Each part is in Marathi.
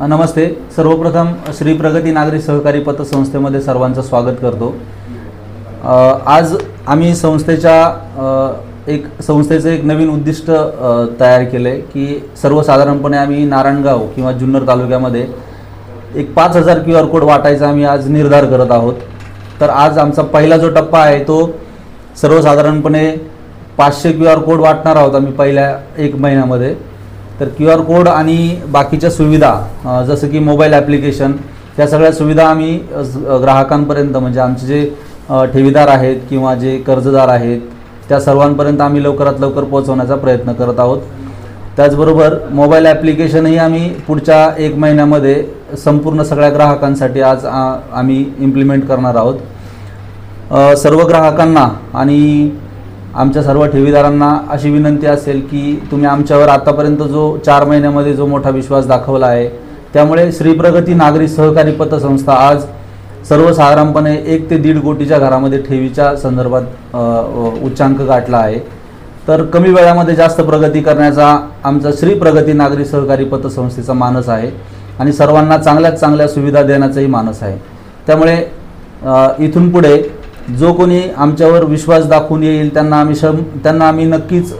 नमस्ते। सर्वप्रथम श्री प्रगती नागरी सहकारी पतसंस्थेमध्ये सर्वांचं स्वागत करतो। आज आम्ही संस्थेचं एक नवीन उद्दिष्ट तयार केले की सर्वसाधारणपणे आम्ही नारायणगाव किंवा जुन्नर तालुक्यामध्ये एक 5000 QR कोड वाटायचा आम्ही आज निर्धार करत आहोत। तर आज आमचा पहिला जो टप्पा आहे तो सर्वसाधारणपणे 500 QR कोड वाटणार आहोत आम्ही पहिल्या 1 महिन्यामध्ये। तर QR कोड आणि बाकीच्या सुविधा जसं की मोबाईल ॲप्लिकेशन या सगळ्या सुविधा आम्ही ग्राहकांपर्यंत म्हणजे आमचे जे ठेवीदार आहेत किंवा जे कर्जदार आहेत त्या सर्वांपर्यंत आम्ही लवकरात लवकर पोहोचवण्याचा प्रयत्न करत आहोत। त्याचबरोबर मोबाईल ॲप्लिकेशनही आम्ही पुढच्या 1 महिन्यामध्ये संपूर्ण सगळ्या ग्राहकांसाठी आज आम्ही इम्प्लिमेंट करणार आहोत। सर्व ग्राहकांना आणि आमच्या सर्व ठेवीदारांना अशी विनंती असेल की तुम्ही आमच्यावर आतापर्यंत जो 4 महिन्यामध्ये जो मोठा विश्वास दाखवला आहे त्यामुळे श्री प्रगती नागरी सहकारी पतसंस्था आज सर्वसाधारणपणे 1 ते 1.5 कोटीच्या घरामध्ये ठेवीच्या संदर्भात उच्चांक गाठला आहे। तर कमी वेळामध्ये जास्त प्रगती करण्याचा आमचा श्री प्रगती नागरी सहकारी पतसंस्थेचा मानस आहे आणि सर्वांना चांगल्यात चांगल्या सुविधा देण्याचाही मानस आहे। त्यामुळे इथून पुढे जो कोणी आमच्यावर विश्वास दाखवून येईल त्यांना आम्ही नक्कीच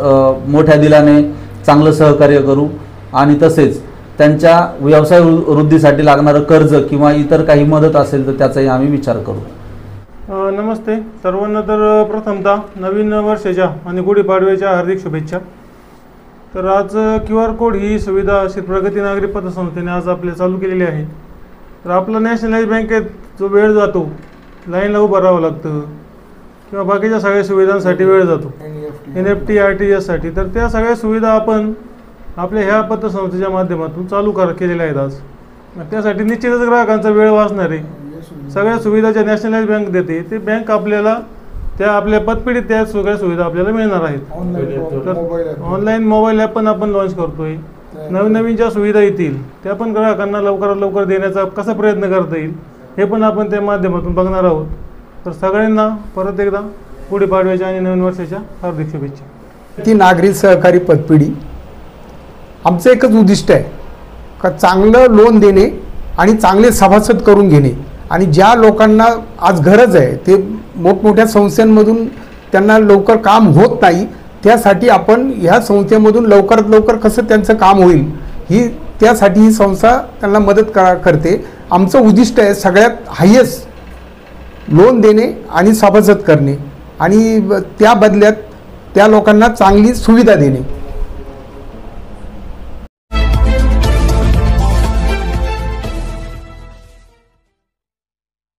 मोठ्या दिलाने चांगलं सहकार्य करू आणि तसेच त्यांच्या व्यवसाय वृद्धीसाठी लागणारं कर्ज किंवा इतर काही मदत असेल तर त्याचाही आम्ही विचार करू। नमस्ते सर्वांना। तर प्रथमतः नवीन वर्षाच्या आणि गुढीपाडव्याच्या हार्दिक शुभेच्छा। तर आज QR कोड ही सुविधा श्री प्रगती नागरी पतसंस्थेने आज आपल्या चालू केलेली आहे। तर आपला नॅशनलाइज बँकेत जो वेळ जातो लाईनला उभं राहावं लागतं किंवा बाकीच्या सगळ्या सुविधांसाठी वेळ जातो NEFT RTS साठी, तर त्या सगळ्या सुविधा आपण आपल्या ह्या पतसंस्थेच्या माध्यमातून चालू केलेल्या आहेत आज। त्यासाठी निश्चितच ग्राहकांचा वेळ वाचणार आहे। सगळ्या सुविधा ज्या नॅशनलाइज बँक देते ते बँक आपल्याला त्या आपल्या पतपेढीत त्या सगळ्या सुविधा आपल्याला मिळणार आहेत। तर ऑनलाईन मोबाईल ॲप पण आपण लॉन्च करतोय। नवीन ज्या सुविधा येतील त्या पण ग्राहकांना लवकरात लवकर देण्याचा कसा प्रयत्न करता येईल हे पण आपण त्या माध्यमातून बघणार आहोत। तर सगळ्यांना परत एकदा गुढीपाडव्याच्या आणि नवीन वर्षाच्या हार्दिक शुभेच्छा। ती नागरी सहकारी पतपिढी आमचं एकच उद्दिष्ट आहे का चांगलं लोन देणे आणि चांगले सभासद करून घेणे आणि ज्या लोकांना आज गरज आहे ते मोठमोठ्या संस्थांमधून त्यांना लवकर काम होत नाही त्यासाठी आपण ह्या संस्थेमधून लवकरात लवकर कसं त्यांचं काम होईल त्यासाठी ही संस्था त्यांना मदत करते। आमचं उद्दिष्ट आहे सगळ्यात हायेस्ट लोन देणे आणि सभासद करणे आणि त्या बदल्यात त्या लोकांना चांगली सुविधा देणे।